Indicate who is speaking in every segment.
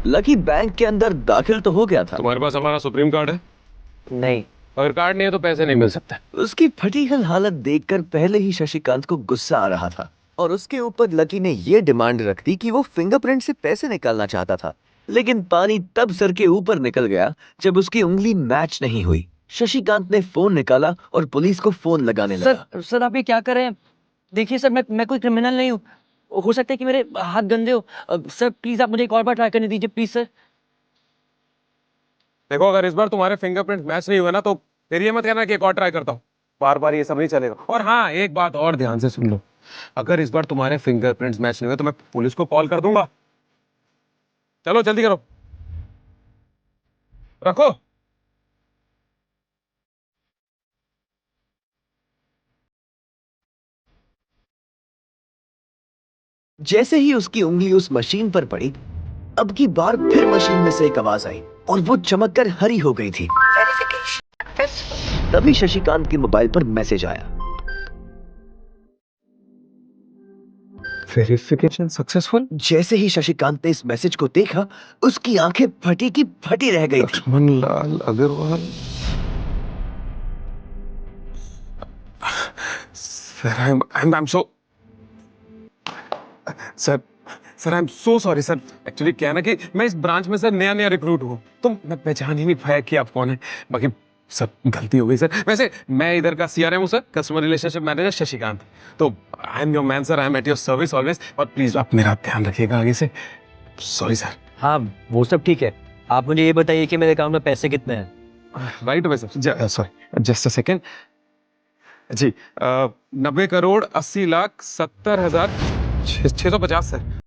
Speaker 1: Lucky bank के अंदर दाखिल तो हो गया था।
Speaker 2: तुम्हारे पास हमारा सुप्रीम कार्ड है?
Speaker 1: नहीं।
Speaker 2: अगर कार्ड नहीं है तो पैसे नहीं मिल सकते।
Speaker 1: उसकी फटी हुई हालत देखकर पहले ही शशिकांत को गुस्सा आ रहा था और उसके ऊपर लकी ने ये डिमांड रख दी कि वो फिंगरप्रिंट से पैसे निकालना चाहता था। लेकिन पानी तब सर के ऊपर निकल गया जब उसकी उंगली मैच नहीं हुई। शशिकांत ने फोन निकाला और पुलिस को फोन लगाने लगा।
Speaker 3: सर आप ये क्या कर रहे हैं? देखिए सर, मैं कोई क्रिमिनल नहीं हूँ। हो सकता है कि मेरे हाथ गंदे हो। सर प्लीज आप मुझे एक और बार ट्राई करने दीजिए, प्लीज सर।
Speaker 2: देखो, अगर इस बार तुम्हारे फिंगरप्रिंट मैच नहीं हुए ना तो फिर ये मत कहना कि एक और ट्राई करता हूँ। बार बार ये सब नहीं चलेगा। और हाँ, एक बात और ध्यान से सुन लो, अगर इस बार तुम्हारे फिंगरप्रिंट्स मैच नहीं हुए तो मैं पुलिस को कॉल कर दूंगा। चलो जल्दी करो, रखो।
Speaker 1: जैसे ही उसकी उंगली उस मशीन पर पड़ी, अब की बार फिर मशीन में से एक आवाज आई और वो चमककर हरी हो गई थी। तभी शशिकांत के मोबाइल पर मैसेज आया।
Speaker 2: Verification successful.
Speaker 1: जैसे ही शशिकांत ने इस मैसेज को देखा, उसकी आंखें फटी की फटी रह गई थी।
Speaker 2: Lakshman Lal Agrawal. Sir I am so sir sir I am so sorry sir. Actually क्या है ना कि मैं इस ब्रांच में सर नया नया रिक्रूट हूँ, तो मैं पहचान ही नहीं पाया कि आप कौन है। बाकी सर गलती हो गई सर। वैसे मैं इधर का सीआरएम हूँ sir, customer relationship manager Shashikant. तो I am your man sir, I am at your service always. और प्लीज आप मेरा ध्यान रखिएगा आगे से। Sorry sir.
Speaker 3: हाँ, वो सब ठीक है। आप मुझे ये बताइए कि मेरे अकाउंट में पैसे कितने हैं?
Speaker 2: Right away sir, sorry just a second. जी 90,80,70,650 सर।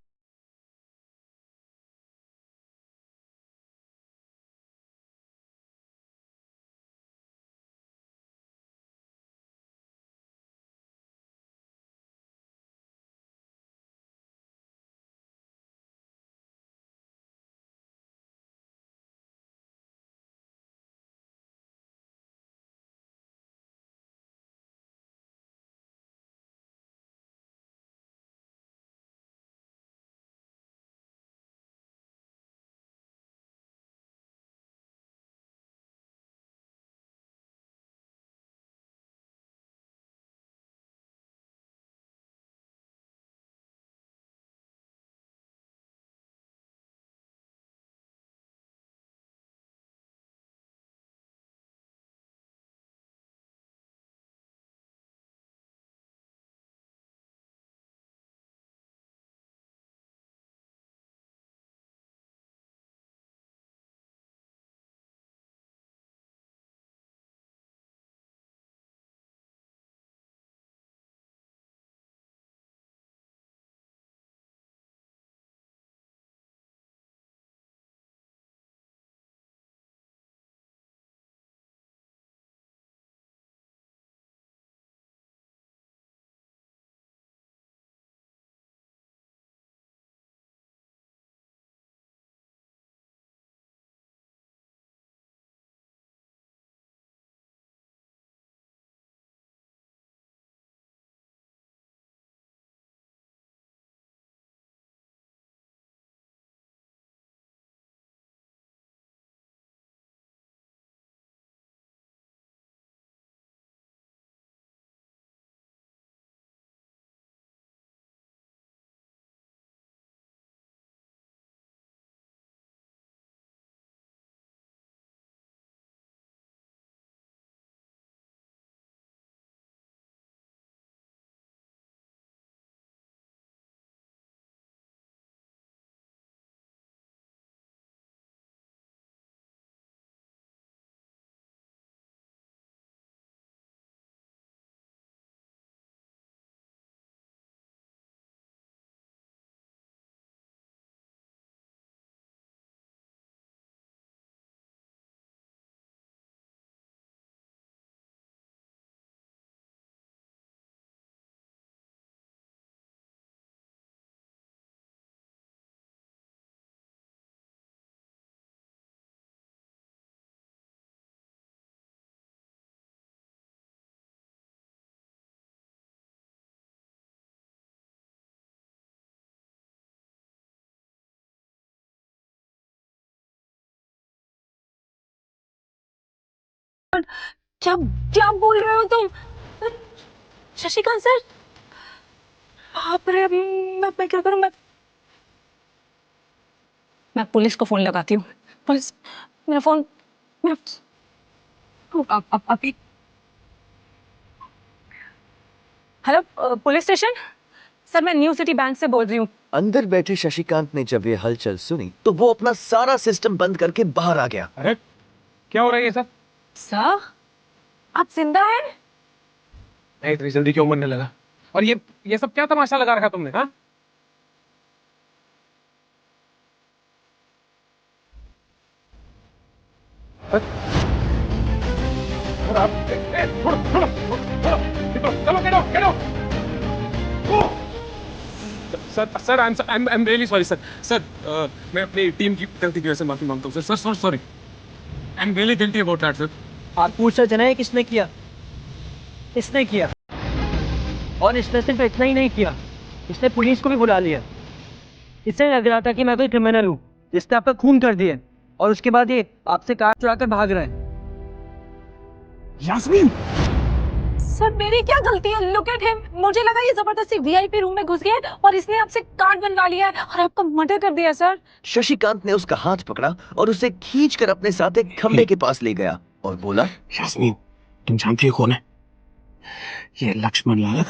Speaker 4: सर, क्या क्या बोल रहे हो तुम? शशिकांत सर, बाप रे, मैं क्या करूं? मैं पुलिस को फोन लगाती हूँ। पुलिस, मेरा फोन, अभी। Hello, police station. सर, मैं न्यू सिटी बैंक से बोल रही हूँ।
Speaker 1: अंदर बैठे शशिकांत ने जब ये हलचल सुनी तो वो अपना सारा सिस्टम बंद करके बाहर आ गया।
Speaker 2: अरे क्या हो रहा है ये सब?
Speaker 4: सर, आप जिंदा हैं?
Speaker 2: नहीं, इतनी जल्दी क्यों मरने लगा? और ये सब क्या तमाशा लगा रखा तुमने? हाँ, sir I am really sorry sir. Sir मैं अपनी टीम की गलती की वजह से माफी मांगता हूँ sir. Sir sorry, I am really guilty about that sir.
Speaker 3: आप पूछ सकते ना किसने किया? इसने किया, और इसने सिर्फ इतना ही नहीं किया, इसने पुलिस को भी बुला लिया। इससे लग रहा था कि मैं कोई क्रिमिनल हूँ जिसने आपका खून कर दिया, और उसके बाद ये आपसे कार चुरा कर भाग रहा है।
Speaker 2: यास्मीन,
Speaker 4: सर, मेरी क्या गलती है? Look at him. मुझे लगा ये जबरदस्ती वीआईपी रूम में घुस गया है और इसने आपसे कार्ड बनवा लिया है और आपका मर्डर कर दिया सर।
Speaker 1: शशिकांत ने उसका हाथ पकड़ा और उसे खींचकर अपने साथ एक खंबे के पास ले गया और बोला,
Speaker 2: यास्मीन, तुम जानती हो कौन है? ये लक्ष्मण लाल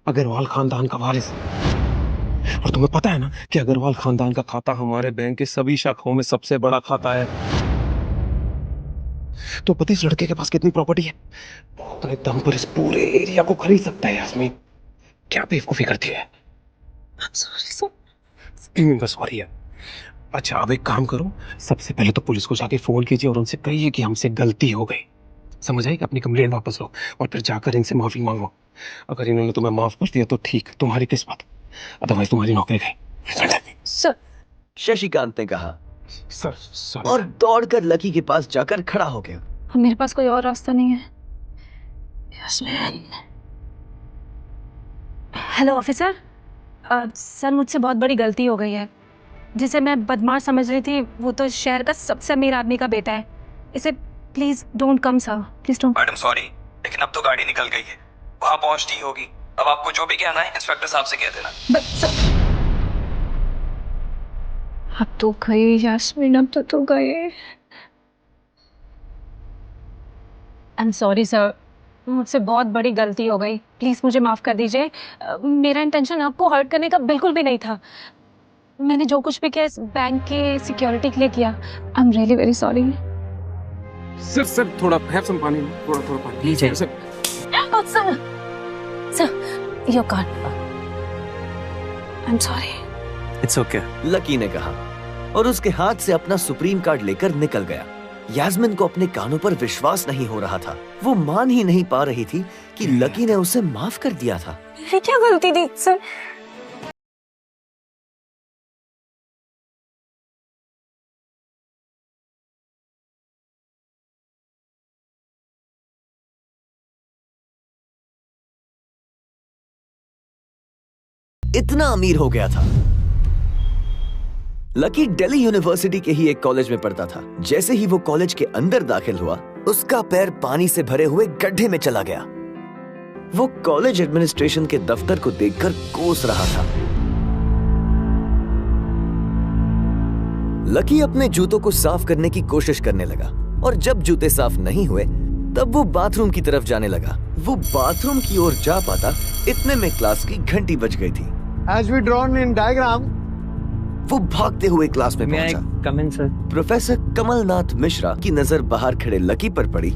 Speaker 2: अग्रवाल खानदान का वारिस। और तुम्हें पता है ना कि अग्रवाल खानदान का खाता हमारे बैंक के सभी शाखाओं में सबसे बड़ा खाता है। तो पता है इस लड़के के पास कितनी प्रॉपर्टी है? अपने दम पर इस पूरे एरिया को खरीद सकता है। यास्मीन, क्या बेवकूफी करती है? सॉरी है। अच्छा, अब एक काम करो, सबसे पहले तो पुलिस को जाके फोन कीजिए और उनसे कहिए कि हमसे गलती हो गई। समझ आई? कि अपनी कंप्लेंट वापस लो और फिर जाकर इनसे माफी मांगो। अगर इन्होंने तुम्हें माफ कर दिया तो ठीक, तुम्हारी किस्मत, अदरवाइज तुम्हारी नौकरी गई।
Speaker 4: सर,
Speaker 1: शशिकांत ने कहा
Speaker 2: सर सॉरी।
Speaker 1: और दौड़कर लकी के पास जाकर खड़ा हो गया।
Speaker 4: मेरे पास कोई और रास्ता नहीं है। यास्मीन। Hello officer. सर, मुझसे बहुत बड़ी गलती हो गई है। जिसे मैं बदमाश समझ रही थी वो तो शहर का सबसे अमीर आदमी का बेटा है। इसे please don't come sir, please don't.
Speaker 5: Madam sorry, लेकिन अब तो गाड़ी निकल गई है, वहां पहुंचती होगी। अब आपको जो भी कहना है इंस्पेक्टर साहब से कह देना।
Speaker 4: अब तो गई यास्मीन, अब तो गए। आई एम सॉरी सर, मुझसे बहुत बड़ी गलती हो गई। प्लीज मुझे माफ कर दीजिए। मेरा इंटेंशन आपको हर्ट करने का बिल्कुल भी नहीं था। मैंने जो कुछ भी किया इस बैंक के सिक्योरिटी के लिए किया। I am really very sorry.
Speaker 2: Sir थोड़ा हैव सम पानी, थोड़ा पानी
Speaker 3: लीजिए।
Speaker 2: Sir.
Speaker 4: Sir, your card. I am sorry.
Speaker 5: It's okay.
Speaker 1: Lucky ने कहा और उसके हाथ से अपना सुप्रीम कार्ड लेकर निकल गया। यास्मीन को अपने कानों पर विश्वास नहीं हो रहा था। वो मान ही नहीं पा रही थी कि लकी ने उसे माफ कर दिया था।
Speaker 4: मेरी क्या गलती थी सर?
Speaker 1: इतना अमीर हो गया था। लकी दिल्ली यूनिवर्सिटी के ही एक कॉलेज में पढ़ता था। जैसे ही वो कॉलेज के अंदर दाखिल हुआ, उसका पैर पानी से भरे हुए गड्ढे में चला गया। वो कॉलेज एडमिनिस्ट्रेशन के दफ्तर को देखकर कोस रहा था। लकी अपने जूतों को साफ करने की कोशिश करने लगा और जब जूते साफ नहीं हुए तब वो बाथरूम की तरफ जाने लगा। वो बाथरूम की ओर जा पाता, इतने में क्लास की घंटी बज गई थी।
Speaker 6: As we drawn in diagram,
Speaker 1: वो भागते हुए क्लास में पहुंचा।
Speaker 3: कम इन सर।
Speaker 1: प्रोफेसर कमलनाथ मिश्रा की नजर बाहर खड़े लकी पर पड़ी।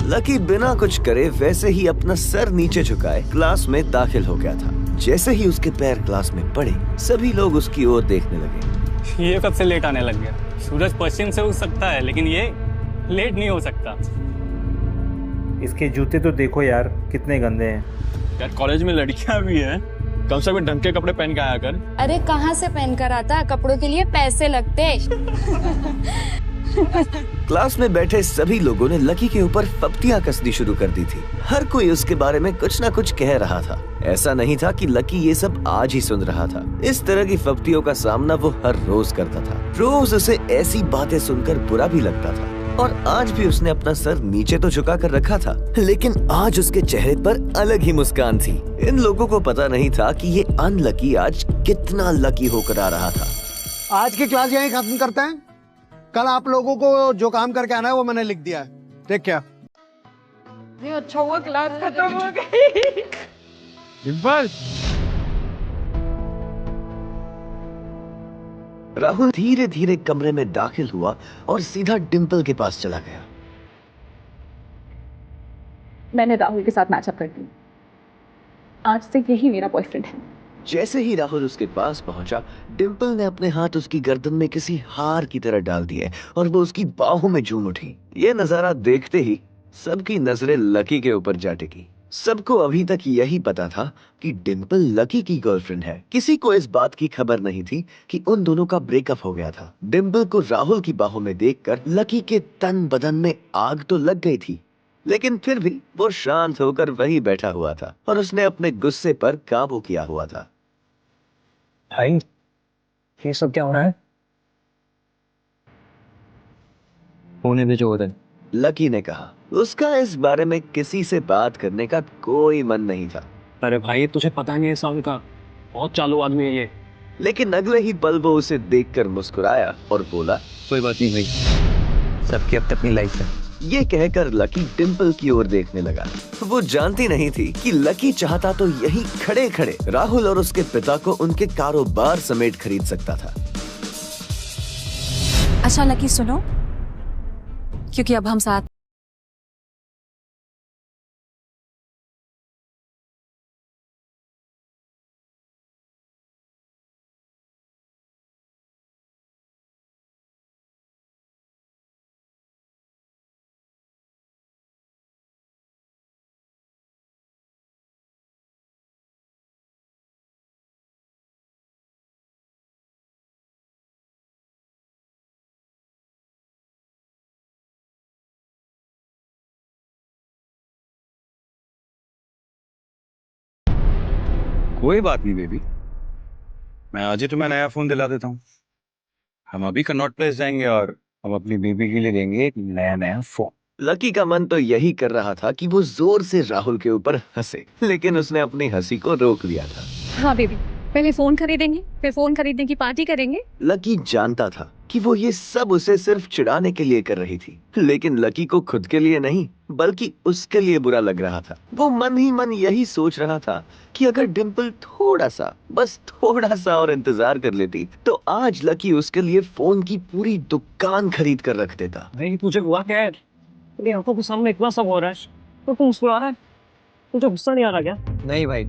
Speaker 1: लकी बिना कुछ करे वैसे ही अपना सर नीचे झुकाए क्लास में दाखिल हो गया था। जैसे ही उसके पैर क्लास में पड़े, सभी लोग उसकी ओर देखने लगे।
Speaker 7: ये कब से लेट आने लग गया? सूरज पश्चिम से उग सकता है लेकिन ये लेट नहीं हो सकता।
Speaker 6: इसके जूते तो देखो यार कितने गंदे हैं।
Speaker 7: यार कॉलेज में लड़कियां भी हैं, कम से कम ढंग के कपड़े पहन के आया कर।
Speaker 8: अरे कहाँ से पहन कर आता, कपड़ों के लिए पैसे लगते।
Speaker 1: क्लास में बैठे सभी लोगों ने लकी के ऊपर फप्तियां कसनी शुरू कर दी थी। हर कोई उसके बारे में कुछ न कुछ कह रहा था। ऐसा नहीं था कि लकी ये सब आज ही सुन रहा था। इस तरह की फप्तियों का सामना वो हर रोज करता था। रोज उसे ऐसी बातें सुनकर बुरा भी लगता था। और आज भी उसने अपना सर नीचे तो झुका कर रखा था, लेकिन आज उसके चेहरे पर अलग ही मुस्कान थी। इन लोगों को पता नहीं था कि ये अनलकी आज कितना लकी होकर आ रहा था।
Speaker 9: आज की क्लास यहीं खत्म करते हैं। कल आप लोगों को जो काम करके आना है वो मैंने लिख दिया है। ठीक क्या?
Speaker 8: अच्छा हुआ क्लास खत्म हो गई।
Speaker 2: डिम्पल,
Speaker 1: राहुल धीरे धीरे कमरे में दाखिल हुआ और सीधा डिम्पल के पास चला गया।
Speaker 4: मैंने राहुल के साथ मैचअप कर दिया। आज से यही मेरा बॉयफ्रेंड है।
Speaker 1: जैसे ही राहुल उसके पास पहुंचा, डिम्पल ने अपने हाथ उसकी गर्दन में किसी हार की तरह डाल दिए और वो उसकी बाहों में झूम उठी। ये नजारा देखते ही सबकी नजरें लकी के ऊपर जा टिकी। सबको अभी तक यही पता था कि डिम्पल लकी की गर्लफ्रेंड है। किसी को इस बात की खबर नहीं थी कि उन दोनों का ब्रेकअप हो गया था। डिम्पल को राहुल की बाहों में देखकर लकी के तन बदन में आग तो लग गई थी, लेकिन फिर भी वो शांत होकर वही बैठा हुआ था और उसने अपने गुस्से पर काबू किया हुआ था।
Speaker 3: भाई, ये सब क्या हो रहा है? होने दे जो उधर।
Speaker 1: लकी ने कहा। उसका इस बारे में किसी से बात करने का कोई मन नहीं था।
Speaker 3: अरे भाई, तुझे पता नहीं है साल का, बहुत चालू आदमी है ये।
Speaker 1: लेकिन अगले ही पल वो उसे देखकर मुस्कुराया और बोला,
Speaker 3: कोई बात नहीं भाई, सबकी अपनी लाइफ है।
Speaker 1: ये कहकर लकी डिम्पल की ओर देखने लगा। वो जानती नहीं थी कि लकी चाहता तो यही खड़े खड़े राहुल और उसके पिता को उनके कारोबार समेत खरीद सकता था।
Speaker 8: अच्छा लकी सुनो, क्योंकि अब हम साथ
Speaker 10: कोई बात नहीं बेबी, मैं आज ही तुम्हें नया फोन दिला देता हूँ। हम अभी कनॉट प्लेस जाएंगे और हम अपनी बेबी के लिए लेंगे एक नया फोन।
Speaker 1: लकी का मन तो यही कर रहा था कि वो जोर से राहुल के ऊपर हंसे, लेकिन उसने अपनी हंसी को रोक लिया था।
Speaker 4: हाँ बेबी, पहले फोन खरीदेंगे, फिर फोन खरीदने की पार्टी करेंगे।
Speaker 1: लकी जानता था कि वो ये सब उसे सिर्फ चिढ़ाने के लिए कर रही थी, लेकिन लकी को खुद के लिए नहीं बल्कि उसके लिए बुरा लग रहा था। वो मन ही मन यही सोच रहा था कि अगर डिम्पल थोड़ा सा, बस थोड़ा सा और इंतजार कर लेती तो आज लकी उसके लिए फोन की पूरी दुकान खरीद कर रख देता।
Speaker 3: भाई तुझे हुआ क्या है? तेरी आंखों के सामने इतना सब हो रहा है तो तू मुस्कुरा रहा है? तुझे गुस्सा नहीं आ रहा क्या?
Speaker 11: नहीं भाई,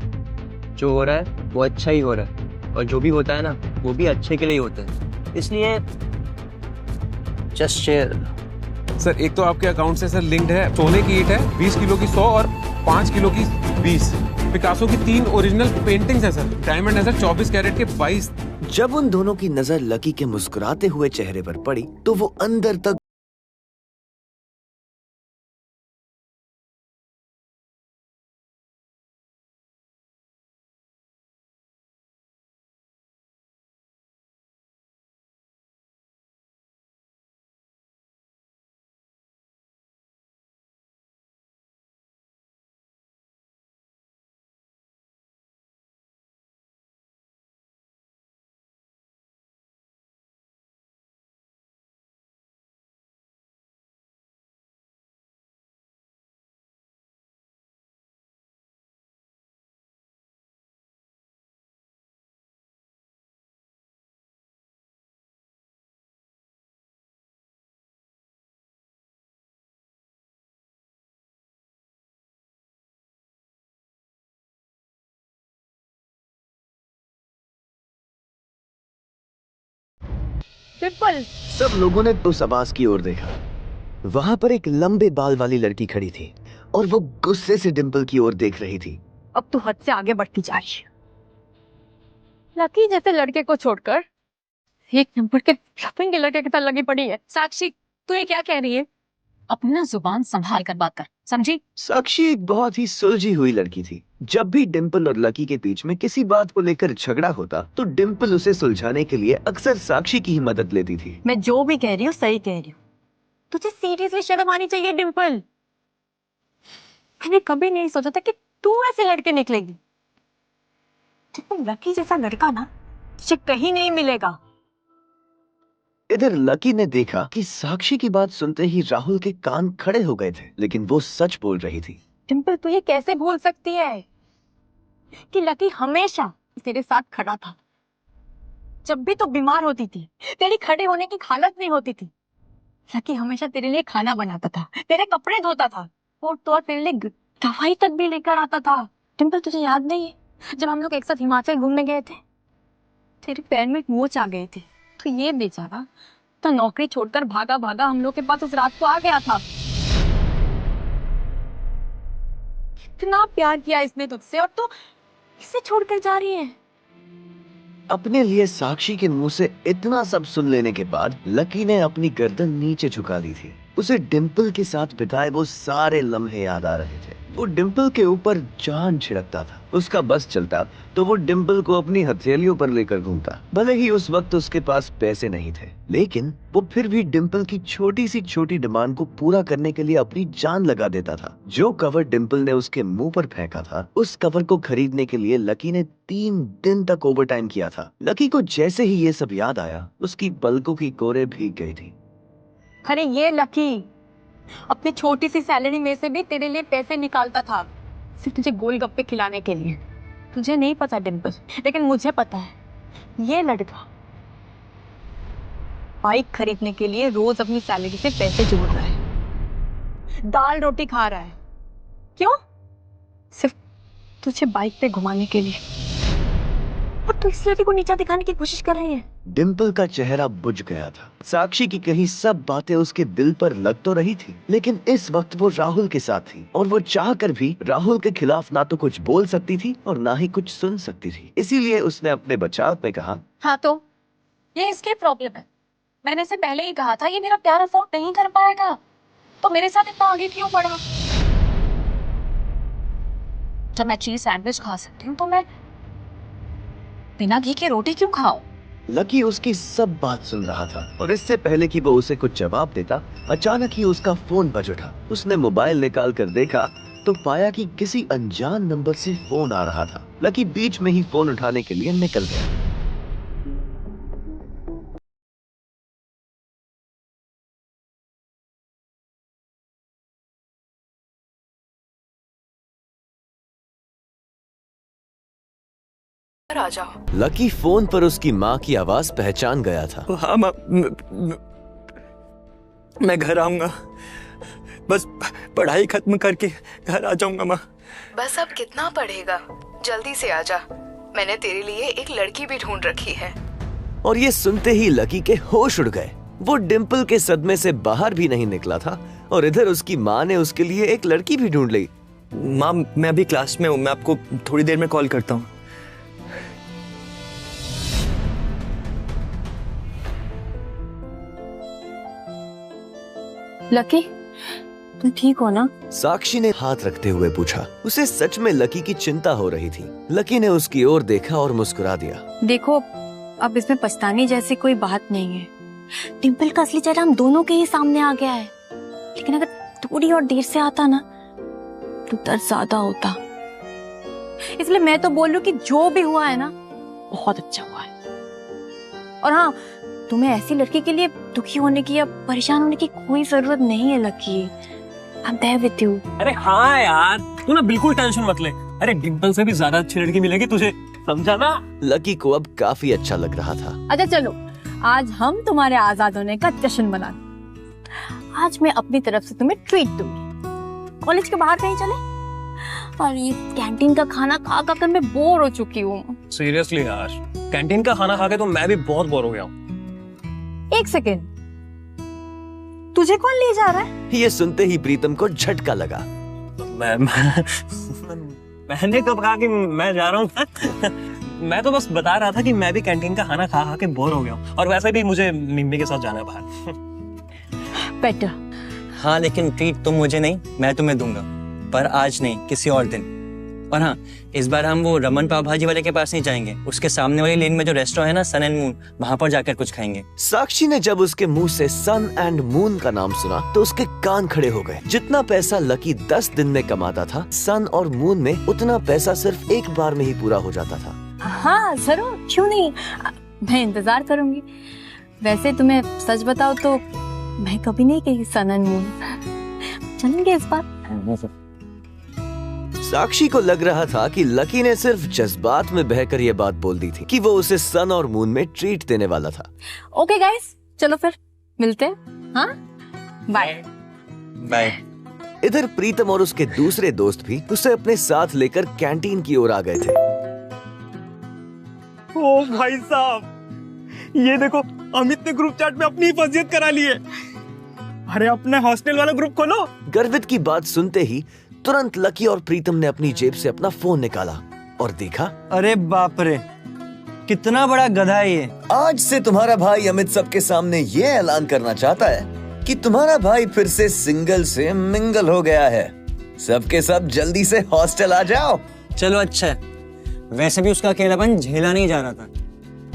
Speaker 11: जो हो रहा है वो अच्छा ही हो रहा है, और जो भी होता है ना वो भी अच्छे के लिए होता है, इसलिए जस्ट शेयर।
Speaker 2: सर एक तो आपके अकाउंट से सर लिंक्ड है सोने की ईंट है 20 किलो की 100 और 5 किलो की 20, पिकासो की 3 ओरिजिनल पेंटिंग्स है सर, डायमंड है सर 24 कैरेट के 22।
Speaker 1: जब उन दोनों की नजर लकी के मुस्कुराते हुए चेहरे पर पड़ी तो वो अंदर तक
Speaker 8: ट्रिपल।
Speaker 1: सब लोगों ने उस आवाज की ओर देखा। वहां पर एक लंबे बाल वाली लड़की खड़ी थी और वो गुस्से से डिम्पल की ओर देख रही थी।
Speaker 8: अब तू हद से आगे बढ़ती जा रही है। लकी जैसे लड़के को छोड़कर एक नंबर के शॉपिंग के लड़के के साथ लगी पड़ी है।
Speaker 4: साक्षी, तू ये क्या कह रही है? अपना जुबान संभाल कर बात कर, समझी?
Speaker 1: साक्षी एक बहुत ही सुलझी हुई लड़की थी। जब भी डिम्पल और लकी के बीच में किसी बात को लेकर झगड़ा होता तो डिम्पल उसे सुलझाने के लिए अक्सर साक्षी की ही मदद लेती थी।
Speaker 8: मैं जो भी कह रही हूँ सही कह रही हूँ। तुझे सीरियसली शर्म आनी चाहिए डिम्पल। मैंने कभी नहीं सोचा था कि तू ऐसे लड़के निकलेगी। लकी जैसा लड़का ना तुझे कहीं नहीं मिलेगा।
Speaker 1: इधर लकी ने देखा कि साक्षी की बात सुनते ही राहुल के कान खड़े हो गए थे, लेकिन वो सच बोल रही थी।
Speaker 8: डिम्पल तू ये कैसे भूल सकती है कि लकी हमेशा तेरे साथ खड़ा था। जब भी तू बीमार होती थी, तेरी खड़े होने की हालत नहीं होती थी, लकी हमेशा तेरे लिए खाना बनाता था, तेरे कपड़े धोता था और तो तेरे लिए दवाई तक भी लेकर आता था। डिम्पल तुझे याद नहीं है जब हम लोग एक साथ हिमाचल घूमने गए थे, तेरे पैर में मोच आ गए थे, तो ये बेचारा तो नौकरी छोड़कर भागा भागा हम लोग के पास उस रात को आ गया था। कितना प्यार किया इसने तुझसे और तू इसे छोड़कर जा रही है।
Speaker 1: अपने लिए साक्षी के मुंह से इतना सब सुन लेने के बाद लकी ने अपनी गर्दन नीचे झुका दी थी। उसे डिम्पल के साथ बिताए वो सारे लम्हे याद आ रहे थे। वो डिम्पल के ऊपर जान छिड़कता था। उसका बस चलता तो वो डिम्पल को अपनी हथेलियों पर लेकर घूमता। भले ही उस वक्त उसके पास पैसे नहीं थे, लेकिन वो फिर भी डिम्पल की छोटी सी छोटी डिमांड को पूरा करने के लिए अपनी जान लगा देता था। जो कवर डिम्पल ने उसके मुंह पर फेंका था, उस कवर को खरीदने के लिए लकी ने 3 दिन तक ओवरटाइम किया था। लकी को जैसे ही ये सब याद आया, उसकी पलकों की कोरे भीग गई थी।
Speaker 8: अरे ये लकी अपनी छोटी सी सैलरी में से भी तेरे लिए पैसे निकालता था, सिर्फ तुझे गोलगप्पे खिलाने के लिए। तुझे नहीं पता डिम्पल, लेकिन मुझे पता है ये लड़का बाइक खरीदने के लिए रोज अपनी सैलरी से पैसे जोड़ रहा है, दाल रोटी खा रहा है। क्यों? सिर्फ तुझे बाइक पे घुमाने के लिए। और तू इस लड़की को नीचा दिखाने की कोशिश कर रही है।
Speaker 1: डिम्पल का चेहरा बुझ गया था। साक्षी की कही सब बातें उसके दिल पर लग तो रही थी, लेकिन इस वक्त वो राहुल के साथ थी और वो चाहकर भी राहुल के खिलाफ ना तो कुछ बोल सकती थी और ना ही कुछ सुन सकती थी। इसीलिए उसने अपने बचाव में कहा,
Speaker 8: हाँ तो ये इसकी प्रॉब्लम है। मैंने इसे पहले ही कहा था ये मेरा प्यार अफोर्ड नहीं कर पाएगा, तो मेरे साथ इतना आगे क्यों बढ़ा? जब मैं चीज सैंडविच खा सकती हूँ तो मैं बिना घी के रोटी क्यों खाऊं?
Speaker 1: लकी उसकी सब बात सुन रहा था और इससे पहले कि वो उसे कुछ जवाब देता, अचानक ही उसका फोन बज उठा। उसने मोबाइल निकाल कर देखा तो पाया कि किसी अनजान नंबर से फोन आ रहा था। लकी बीच में ही फोन उठाने के लिए निकल गया।
Speaker 8: आ जाओ।
Speaker 1: लकी फोन पर उसकी माँ की आवाज पहचान गया था।
Speaker 11: हाँ माँ, मैं घर आऊंगा, बस पढ़ाई खत्म करके घर आ जाऊंगा माँ।
Speaker 12: बस अब कितना पढ़ेगा, जल्दी से आजा, मैंने तेरे लिए एक लड़की भी ढूंढ रखी है।
Speaker 1: और ये सुनते ही लकी के होश उड़ गए। वो डिम्पल के सदमे से बाहर भी नहीं निकला था और इधर उसकी माँ ने उसके लिए एक लड़की भी ढूंढ ली।
Speaker 11: माँ मैं अभी क्लास में हूँ, मैं आपको थोड़ी देर में कॉल करता हूँ।
Speaker 8: लकी तुम ठीक हो ना?
Speaker 1: साक्षी ने हाथ रखते हुए पूछा। उसे सच में लकी की चिंता हो रही थी। लकी ने उसकी ओर देखा और मुस्कुरा दिया।
Speaker 8: देखो अब इसमें पछताने जैसी कोई बात नहीं है। डिम्पल का असली चेहरा हम दोनों के ही सामने आ गया है, लेकिन अगर थोड़ी और देर से आता ना तो दर्द ज्यादा होता। इसलिए मैं तो बोल रही हूँ कि जो भी हुआ है ना बहुत अच्छा हुआ है। और हाँ, तुम्हें ऐसी लड़की के लिए दुखी होने की या परेशान होने की कोई जरूरत नहीं है lucky. I'm there with you।
Speaker 7: अरे हाँ यार, तू ना बिल्कुल टेंशन मत ले। अरे डिम्पल से भी ज्यादा अच्छी लड़की मिलेगी तुझे, समझा ना?
Speaker 1: लकी को अब काफी अच्छा लग रहा था।
Speaker 8: अच्छा चलो, आज हम तुम्हारे आजाद होने का जश्न मनाएं। आज मैं अपनी तरफ से तुम्हें ट्रीट दूंगी। कॉलेज के बाहर कहीं चले? और ये कैंटीन का खाना खा कर मैं बोर हो चुकी हूँ।
Speaker 7: सीरियसली यार, कैंटीन का खाना खा के तो मैं भी बहुत बोर हो गया हूँ।
Speaker 8: एक सेकेंड, तुझे कौन ले जा रहा है?
Speaker 1: ये सुनते ही प्रीतम को झटका लगा।
Speaker 7: मैंने कब कहा कि मैं जा रहा हूँ? मैं तो बस बता रहा था कि मैं भी कैंटीन का खाना खा खा के बोर हो गया हूँ, और वैसे भी मुझे मिम्मी के साथ जाना है बाहर।
Speaker 8: बेटर।
Speaker 11: हाँ लेकिन ट्रीट तुम मुझे नहीं, मैं तुम्हें दूंगा, पर आज नहीं, किसी और दिन। और हाँ, इस बार हम वो रमन पाव भाजी वाले के पास नहीं जाएंगे, उसके सामने वाली लेन में जो रेस्टोरेंट है ना, सन एंड मून, वहां पर जाकर कुछ खाएंगे।
Speaker 1: साक्षी ने जब उसके मुंह से सन एंड मून का नाम सुना तो उसके कान खड़े हो गए। जितना पैसा लकी 10 दिन में कमाता था, सन और मून में उतना पैसा सिर्फ एक बार में ही पूरा हो जाता था।
Speaker 8: हाँ जरूर, क्यों नहीं, मैं इंतजार करूंगी। वैसे तुम्हें सच बताओ तो मैं कभी नहीं कही सन एंड मून, चलेंगे इस बार।
Speaker 1: साक्षी को लग रहा था कि लकी ने सिर्फ जज्बात में बहकर ये बात बोल दी थी कि वो उसे सन और मून में ट्रीट देने वाला था।
Speaker 8: ओके गाइस, चलो फिर मिलते हैं। हाँ, बाय
Speaker 11: बाय।
Speaker 1: इधर प्रीतम और उसके दूसरे दोस्त भी उसे अपने साथ लेकर कैंटीन की ओर आ गए थे।
Speaker 7: ओ भाई साहब, ये देखो अमित ने ग्रुप चैट में अपनी हिफाजत करा ली है। अरे अपने हॉस्टल वाला ग्रुप खोलो।
Speaker 1: गर्वित की बात सुनते ही तुरंत लकी और प्रीतम ने अपनी जेब से अपना फोन निकाला और देखा।
Speaker 11: अरे बाप रे, कितना बड़ा गधा है ये।
Speaker 1: आज से तुम्हारा भाई अमित सबके सामने ये ऐलान करना चाहता है कि तुम्हारा भाई फिर से सिंगल से मिंगल हो गया है। सबके सब जल्दी से हॉस्टल आ जाओ।
Speaker 11: चलो अच्छा है, वैसे भी उसका अकेलापन झेला नहीं जा रहा था।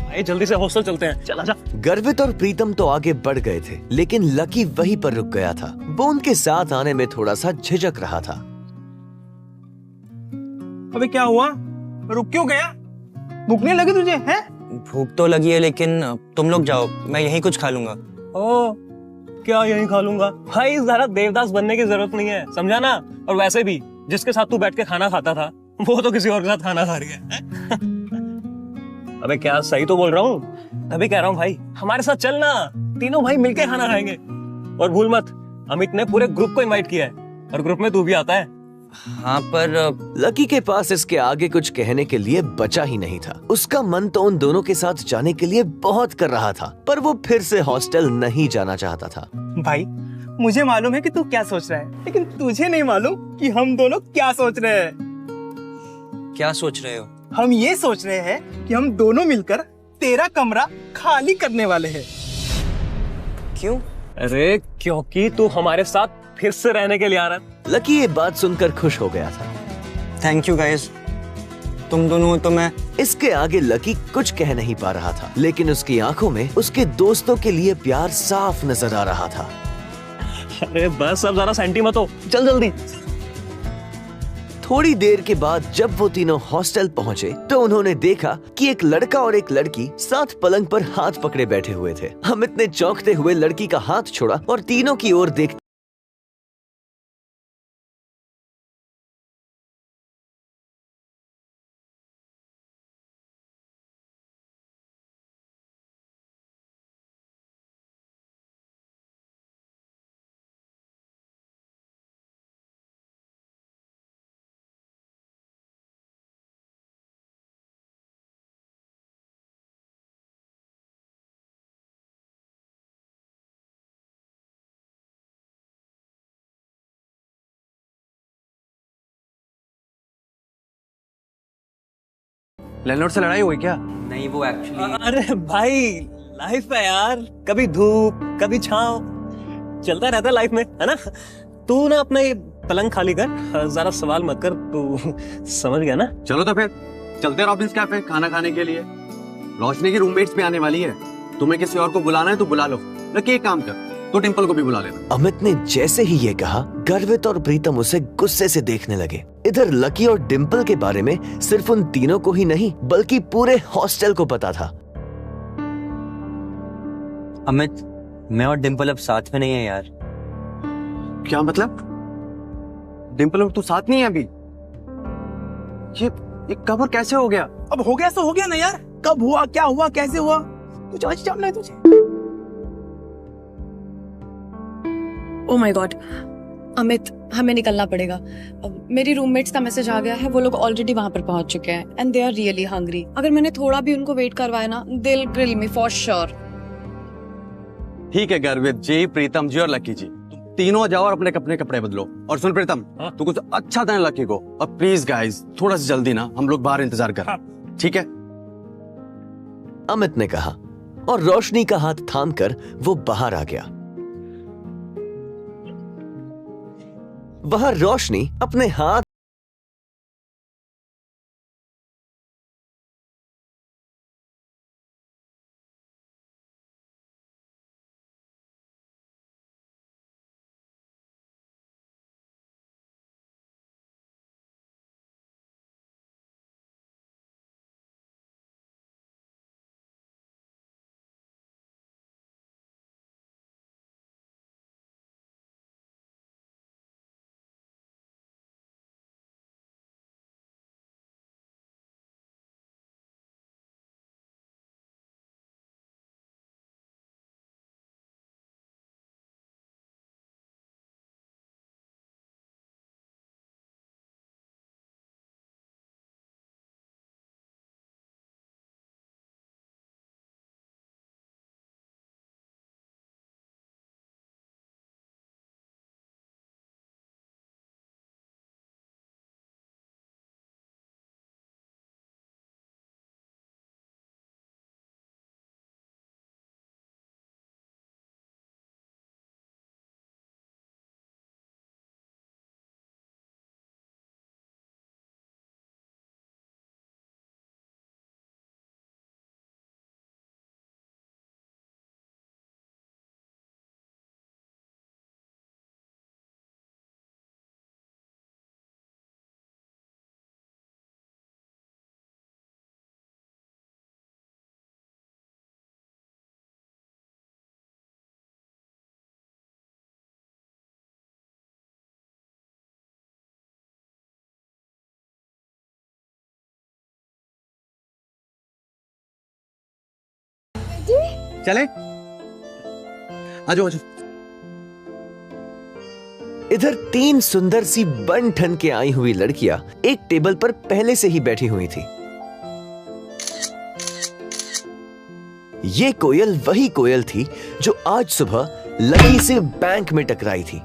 Speaker 7: भाई जल्दी से हॉस्टल चलते हैं, चला जा।
Speaker 1: गर्वित और प्रीतम तो आगे बढ़ गए थे, लेकिन लकी वहीं पर रुक गया था। वो उनके साथ आने में थोड़ा सा झिझक रहा था।
Speaker 7: अबे क्या हुआ, रुक क्यों गया? भूख नहीं लगी तुझे? है
Speaker 11: भूख तो लगी है, लेकिन तुम लोग जाओ, मैं यहीं कुछ खा लूंगा।
Speaker 7: ओ, क्या यहीं खा लूंगा? भाई जरा देवदास बनने की जरूरत नहीं है, समझा ना? और वैसे भी जिसके साथ तू बैठ के खाना खाता था, वो तो किसी और के साथ खाना खा रही है। अबे क्या सही तो बोल रहा हूँ? अभी कह रहा हूँ भाई, हमारे साथ चलना, तीनों भाई मिलके खाना खाएंगे। और भूल मत, अमित ने पूरे ग्रुप को इनवाइट किया है और ग्रुप में तू भी आता है।
Speaker 11: हाँ पर
Speaker 1: लकी के पास इसके आगे कुछ कहने के लिए बचा ही नहीं था। उसका मन तो उन दोनों के साथ जाने के लिए बहुत कर रहा था, पर वो फिर से हॉस्टल नहीं जाना चाहता था।
Speaker 7: भाई मुझे मालूम है कि तू क्या सोच रहा है, लेकिन तुझे नहीं मालूम कि हम दोनों क्या सोच रहे हैं।
Speaker 11: क्या सोच रहे हो?
Speaker 7: हम ये सोच रहे हैं कि हम दोनों मिलकर तेरा कमरा खाली करने वाले हैं।
Speaker 11: क्यों?
Speaker 7: अरे क्योंकि तू हमारे साथ फिर से रहने के लिए आ रहा है।
Speaker 1: लकी ये बात सुनकर खुश हो गया था।
Speaker 11: थैंक यू गाइस, तुम दोनों हो तो मैं।
Speaker 1: इसके आगे लकी कुछ कह नहीं पा रहा था, लेकिन उसकी आंखों में उसके दोस्तों के लिए प्यार साफ नजर आ रहा था।
Speaker 7: अरे बस अब जरा सेंटी मत हो, चल जल्दी।
Speaker 1: थोड़ी देर के बाद जब वो तीनों हॉस्टल पहुंचे तो उन्होंने देखा कि एक लड़का और एक लड़की साथ पलंग पर हाथ पकड़े बैठे हुए थे। अमित ने चौंकते हुए लड़की का हाथ छोड़ा और तीनों की ओर देख
Speaker 11: लैंडलॉर्ड से लड़ाई हुई क्या? नहीं, वो एक्चुअली
Speaker 7: अरे भाई लाइफ है यार, कभी धूप कभी छांव, चलता रहता है लाइफ में, है ना? तू ना अपना ये पलंग खाली कर, जरा सवाल मत कर, तू समझ गया ना?
Speaker 13: चलो तो फिर चलते हैं रॉबिन्स कैफे खाना खाने के लिए। रोशनी की रूममेट्स भी आने वाली है, तुम्हें किसी और को बुलाना है तो बुला लो। लकी एक काम कर, तो टिम्पल को भी बुला लेना।
Speaker 1: अमित ने जैसे ही ये कहा, गर्वित और प्रीतम उसे गुस्से से देखने लगे। इधर लकी और डिम्पल के बारे में सिर्फ उन तीनों को ही नहीं बल्कि पूरे हॉस्टल को पता था।
Speaker 11: अमित, मैं और डिम्पल अब साथ में नहीं है यार।
Speaker 13: क्या मतलब? डिम्पल और तू साथ नहीं है अभी? ये कब और कैसे हो गया?
Speaker 7: अब हो गया तो हो गया ना यार, कब हुआ, क्या हुआ, कैसे हुआ, तुझे आज जानना है तुझे।
Speaker 8: ओह माय गॉड, अमित हमें निकलना पड़ेगा। मेरी रूममेट्स का मैसेज आ गया है, वो लोग ऑलरेडी वहां पर पहुंच चुके हैं and they are really hungry. अगर मैंने थोड़ा भी उनको वेट करवाया ना, they will grill me for sure.
Speaker 13: ठीक है गर्वित जी, प्रीतम जी और लकी जी, तुम तीनों जाओ और अपने कपड़े बदलो। और सुन प्रीतम, तू कुछ अच्छा देना लकी को। अब प्लीज गाइस थोड़ा सा जल्दी ना, हम लोग बाहर इंतजार कर, ठीक है?
Speaker 1: अमित ने कहा और रोशनी का हाथ थामकर वो बाहर आ गया। वह रोशनी अपने हाथ
Speaker 13: चले आजो आजो।
Speaker 1: इधर 3 सुंदर सी बन ठन के आई हुई लड़कियां एक टेबल पर पहले से ही बैठी हुई थी। ये कोयल वही कोयल थी जो आज सुबह लकी से बैंक में टकराई थी।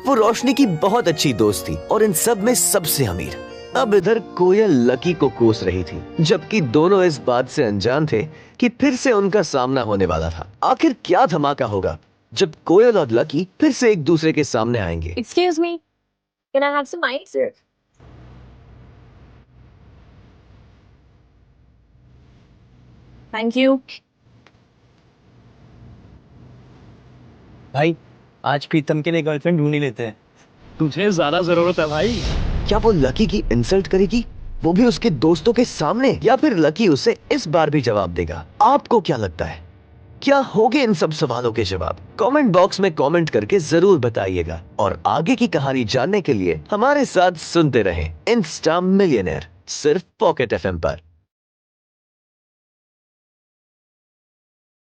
Speaker 1: वो रोशनी की बहुत अच्छी दोस्त थी और इन सब में सबसे अमीर। अब इधर कोयल लकी को कोस रही थी, जबकि दोनों इस बात से अनजान थे कि फिर से उनका सामना होने वाला था। आखिर क्या धमाका होगा जब कोयल और लकी फिर से एक दूसरे के सामने आएंगे।
Speaker 8: Excuse me, can I have some ice? Thank you.
Speaker 11: भाई आज प्रीतम के लिए गर्लफ्रेंड ढूंढ ही लेते हैं।
Speaker 7: तुझे ज्यादा जरूरत है भाई।
Speaker 1: क्या वो लकी की इंसल्ट करेगी, वो भी उसके दोस्तों के सामने, या फिर लकी उसे इस बार भी जवाब देगा? आपको क्या लगता है, क्या होंगे इन सब सवालों के जवाब? कमेंट बॉक्स में कमेंट करके जरूर बताइएगा और आगे की कहानी जानने के लिए हमारे साथ सुनते रहें इंस्टा मिलियनेयर, सिर्फ पॉकेट एफएम पर।